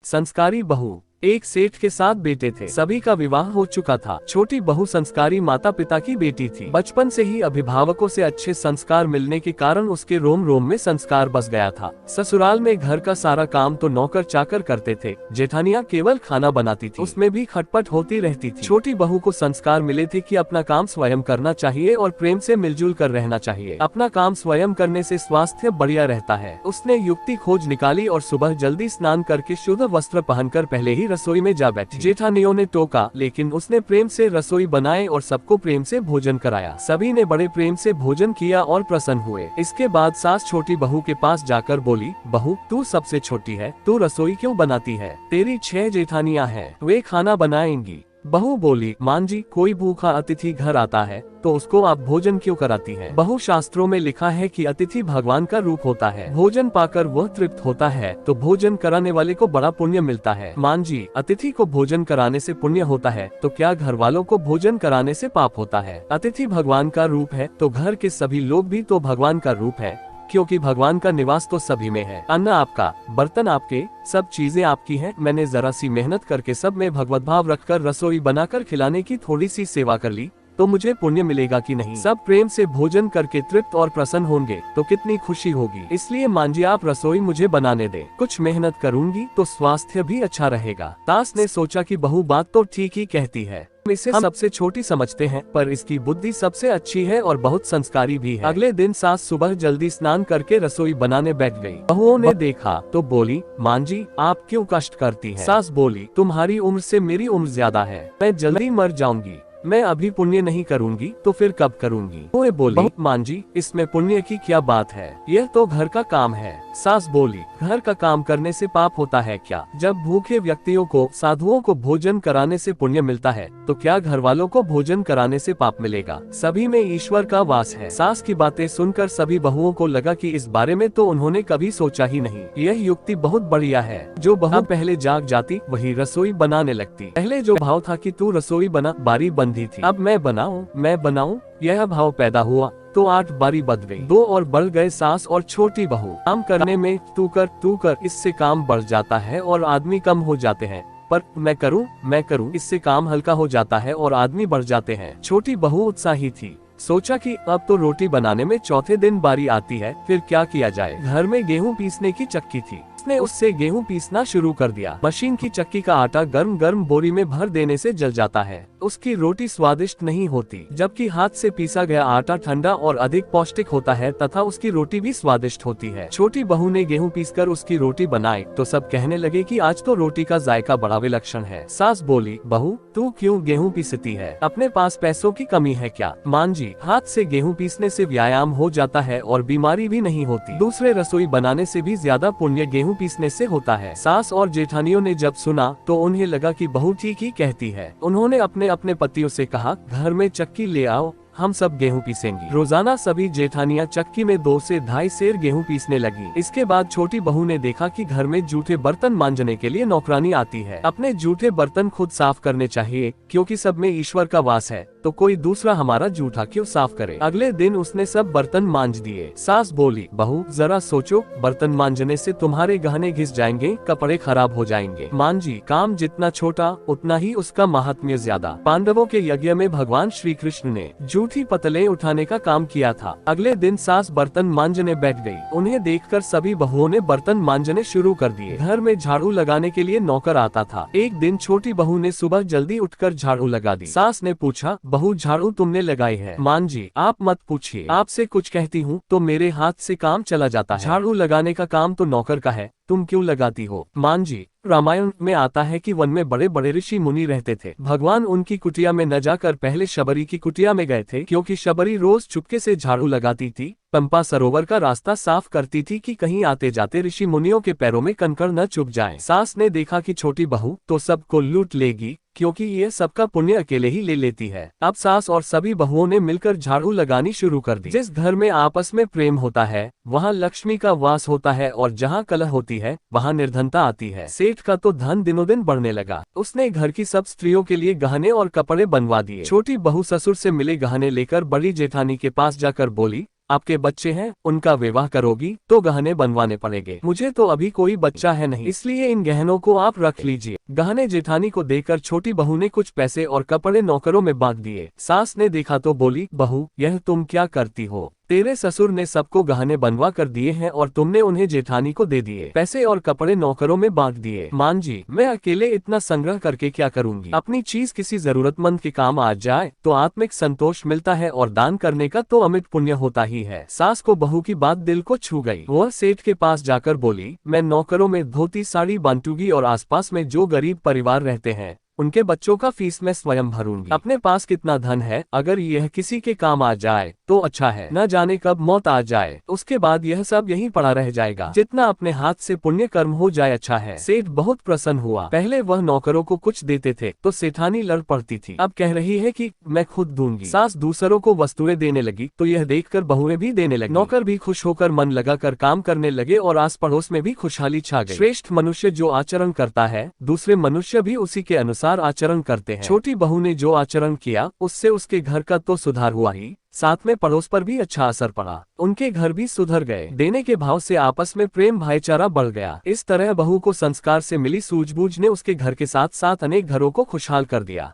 संस्कारी बहू। एक सेठ के 7 बेटे थे। सभी का विवाह हो चुका था। छोटी बहू संस्कारी माता पिता की बेटी थी। बचपन से ही अभिभावकों से अच्छे संस्कार मिलने के कारण उसके रोम रोम में संस्कार बस गया था। ससुराल में घर का सारा काम तो नौकर चाकर करते थे, जेठानियां केवल खाना बनाती थी, उसमें भी खटपट होती रहती थी। छोटी बहू को संस्कार मिले थे कि अपना काम स्वयं करना चाहिए और प्रेम से मिलजुल कर रहना चाहिए। अपना काम स्वयं करने से स्वास्थ्य बढ़िया रहता है। उसने युक्ति खोज निकाली और सुबह जल्दी स्नान करके शुद्ध वस्त्र पहनकर पहले ही रसोई में जा बैठी। जेठानियों ने टोका, लेकिन उसने प्रेम से रसोई बनाए और सबको प्रेम से भोजन कराया। सभी ने बड़े प्रेम से भोजन किया और प्रसन्न हुए। इसके बाद सास छोटी बहू के पास जाकर बोली, बहू तू सबसे छोटी है, तू रसोई क्यों बनाती है? तेरी 6 जेठानियां हैं, वे खाना बनाएंगी। बहू बोली, मान जी, कोई भूखा अतिथि घर आता है तो उसको आप भोजन क्यों कराती हैं? बहू, शास्त्रों में लिखा है कि अतिथि भगवान का रूप होता है, भोजन पाकर वह तृप्त होता है तो भोजन कराने वाले को बड़ा पुण्य मिलता है। मान जी, अतिथि को भोजन कराने से पुण्य होता है तो क्या घर वालों को भोजन कराने से पाप होता है? अतिथि भगवान का रूप है तो घर के सभी लोग भी तो भगवान का रूप है, क्योंकि भगवान का निवास तो सभी में है। अन्न आपका, बर्तन आपके, सब चीजें आपकी हैं। मैंने जरा सी मेहनत करके सब में भगवत भाव रखकर रसोई बनाकर खिलाने की थोड़ी सी सेवा कर ली तो मुझे पुण्य मिलेगा कि नहीं? सब प्रेम से भोजन करके तृप्त और प्रसन्न होंगे तो कितनी खुशी होगी। इसलिए मान जी, आप रसोई मुझे बनाने दे, कुछ मेहनत करूंगी तो स्वास्थ्य भी अच्छा रहेगा। सास ने सोचा कि बहू बात तो ठीक ही कहती है, हम इसे सबसे छोटी समझते हैं, पर इसकी बुद्धि सबसे अच्छी है और बहुत संस्कारी भी है। अगले दिन सास सुबह जल्दी स्नान करके रसोई बनाने बैठ गई। बहुओं ने देखा तो बोली, मान जी, आप क्यों कष्ट करती हैं? सास बोली, तुम्हारी उम्र से मेरी उम्र ज्यादा है, मैं जल्दी मर जाऊंगी, मैं अभी पुण्य नहीं करूंगी तो फिर कब करूंगी? वो बोली, मान जी, इसमें पुण्य की क्या बात है, यह तो घर का काम है। सास बोली, घर का काम करने से पाप होता है क्या? जब भूखे व्यक्तियों को, साधुओं को भोजन कराने से पुण्य मिलता है तो क्या घर वालों को भोजन कराने से पाप मिलेगा? सभी में ईश्वर का वास है। सास की बातें सुनकर सभी बहुओं को लगा कि इस बारे में तो उन्होंने कभी सोचा ही नहीं। यह युक्ति बहुत बढ़िया है। जो बहू पहले जाग जाती वही रसोई बनाने लगती। पहले जो भाव था कि तू रसोई बना, बारी बंधी थी, अब मैं बनाऊं, यह भाव पैदा हुआ तो 8 बारी बद गई। 2 और बढ़ गए सास और छोटी बहू। काम करने में तू कर, इससे काम बढ़ जाता है और आदमी कम हो जाते हैं, पर मैं करूं, इससे काम हल्का हो जाता है और आदमी बढ़ जाते हैं। छोटी बहू उत्साही थी, सोचा कि अब तो रोटी बनाने में चौथे दिन बारी आती है, फिर क्या किया जाए। घर में गेहूं पीसने की चक्की थी, उसने उससे गेहूं पीसना शुरू कर दिया। मशीन की चक्की का आटा गर्म गर्म बोरी में भर देने से जल जाता है, उसकी रोटी स्वादिष्ट नहीं होती, जबकि हाथ से पीसा गया आटा ठंडा और अधिक पौष्टिक होता है तथा उसकी रोटी भी स्वादिष्ट होती है। छोटी बहू ने गेहूं पीसकर उसकी रोटी बनाई तो सब कहने लगे कि आज तो रोटी का जायका बड़ा विलक्षण है। सास बोली, बहू तू क्यों गेहूं पीसती है, अपने पास पैसों की कमी है क्या? मान जी, हाथ से गेहूं पीसने से व्यायाम हो जाता है और बीमारी भी नहीं होती। दूसरे रसोई बनाने से भी ज्यादा पुण्य गेहूं पीसने से होता है। सास और जेठानियों ने जब सुना तो उन्हें लगा कि बहू ठीक ही कहती है। उन्होंने अपने पतियों से कहा, घर में चक्की ले आओ, हम सब गेहूं पीसेंगी। रोजाना सभी जेठानियां चक्की में 2 से 2.5 सेर गेहूं पीसने लगी। इसके बाद छोटी बहू ने देखा कि घर में जूठे बर्तन मांजने के लिए नौकरानी आती है। अपने जूठे बर्तन खुद साफ करने चाहिए, क्योंकि सब में ईश्वर का वास है, तो कोई दूसरा हमारा जूठा क्यों साफ करे? अगले दिन उसने सब बर्तन मांज दिए। सास बोली, बहू जरा सोचो, बर्तन मांजने से तुम्हारे गहने घिस जाएंगे, कपड़े खराब हो जाएंगे। मान जी, काम जितना छोटा उतना ही उसका महात्म्य ज्यादा। पांडवों के यज्ञ में भगवान श्री कृष्ण ने जूठी पतले उठाने का काम किया था। अगले दिन सास बर्तन मांजने बैठ गई। उन्हें देखकर सभी बहुओं ने बर्तन मांजने शुरू कर दिए। घर में झाड़ू लगाने के लिए नौकर आता था। एक दिन छोटी बहू ने सुबह जल्दी उठकर झाड़ू लगा दी। सास ने पूछा, बहू झाड़ू तुमने लगाई है? मान जी, आप मत पूछिए, आपसे कुछ कहती हूँ तो मेरे हाथ से काम चला जाता है। झाड़ू लगाने का काम तो नौकर का है, तुम क्यों लगाती हो? मान जी, रामायण में आता है कि वन में बड़े बड़े ऋषि मुनि रहते थे। भगवान उनकी कुटिया में न जाकर पहले शबरी की कुटिया में गए थे, क्योंकि शबरी रोज चुपके से झाड़ू लगाती थी, पंपा सरोवर का रास्ता साफ करती थी कि कहीं आते जाते ऋषि मुनियों के पैरों में कंकड़ न चुभ जाएं। सास ने देखा कि छोटी बहू तो सबको लूट लेगी, क्योंकि ये सबका पुण्य अकेले ही ले लेती है। अब सास और सभी बहुओं ने मिलकर झाड़ू लगानी शुरू कर दी। जिस घर में आपस में प्रेम होता है वहाँ लक्ष्मी का वास होता है, और जहाँ कलह होती है वहाँ निर्धनता आती है। सेठ का तो धन दिनों दिन बढ़ने लगा। उसने घर की सब स्त्रियों के लिए गहने और कपड़े बनवा दिए। छोटी बहू ससुर से मिले गहने लेकर बड़ी जेठानी के पास जाकर बोली, आपके बच्चे हैं, उनका विवाह करोगी तो गहने बनवाने पड़ेंगे। मुझे तो अभी कोई बच्चा है नहीं, इसलिए इन गहनों को आप रख लीजिए। गहने जेठानी को देकर छोटी बहू ने कुछ पैसे और कपड़े नौकरों में बांट दिए। सास ने देखा तो बोली, बहू यह तुम क्या करती हो? तेरे ससुर ने सबको गहने बनवा कर दिए हैं और तुमने उन्हें जेठानी को दे दिए। पैसे और कपड़े नौकरों में बांट दिए। मान जी, मैं अकेले इतना संग्रह करके क्या करूंगी? अपनी चीज किसी जरूरतमंद के काम आ जाए तो आत्मिक संतोष मिलता है और दान करने का तो अमित पुण्य होता ही है। सास को बहू की बात दिल को छू गई। वह सेठ के पास जाकर बोली, मैं नौकरों में धोती साड़ी बांटूंगी और आसपास में जो गरीब परिवार रहते हैं उनके बच्चों का फीस मैं स्वयं भरूंगी। अपने पास कितना धन है, अगर यह किसी के काम आ जाए तो अच्छा है, न जाने कब मौत आ जाए, उसके बाद यह सब यहीं पड़ा रह जाएगा। जितना अपने हाथ से पुण्य कर्म हो जाए अच्छा है। सेठ बहुत प्रसन्न हुआ। पहले वह नौकरों को कुछ देते थे तो सेठानी लड़ पड़ती थी, अब कह रही है कि मैं खुद दूंगी। सास दूसरों को वस्तुएं देने लगी तो यह देखकर बहुएं भी देने लगी। नौकर भी खुश होकर मन लगाकर काम करने लगे और आस पड़ोस में भी खुशहाली छा गई। श्रेष्ठ मनुष्य जो आचरण करता है, दूसरे मनुष्य भी उसी के अनुसार आचरण करते हैं। छोटी बहू ने जो आचरण किया उससे उसके घर का तो सुधार हुआ ही, साथ में पड़ोस पर भी अच्छा असर पड़ा। उनके घर भी सुधर गए। देने के भाव से आपस में प्रेम भाईचारा बढ़ गया। इस तरह बहू को संस्कार से मिली सूझबूझ ने उसके घर के साथ साथ अनेक घरों को खुशहाल कर दिया।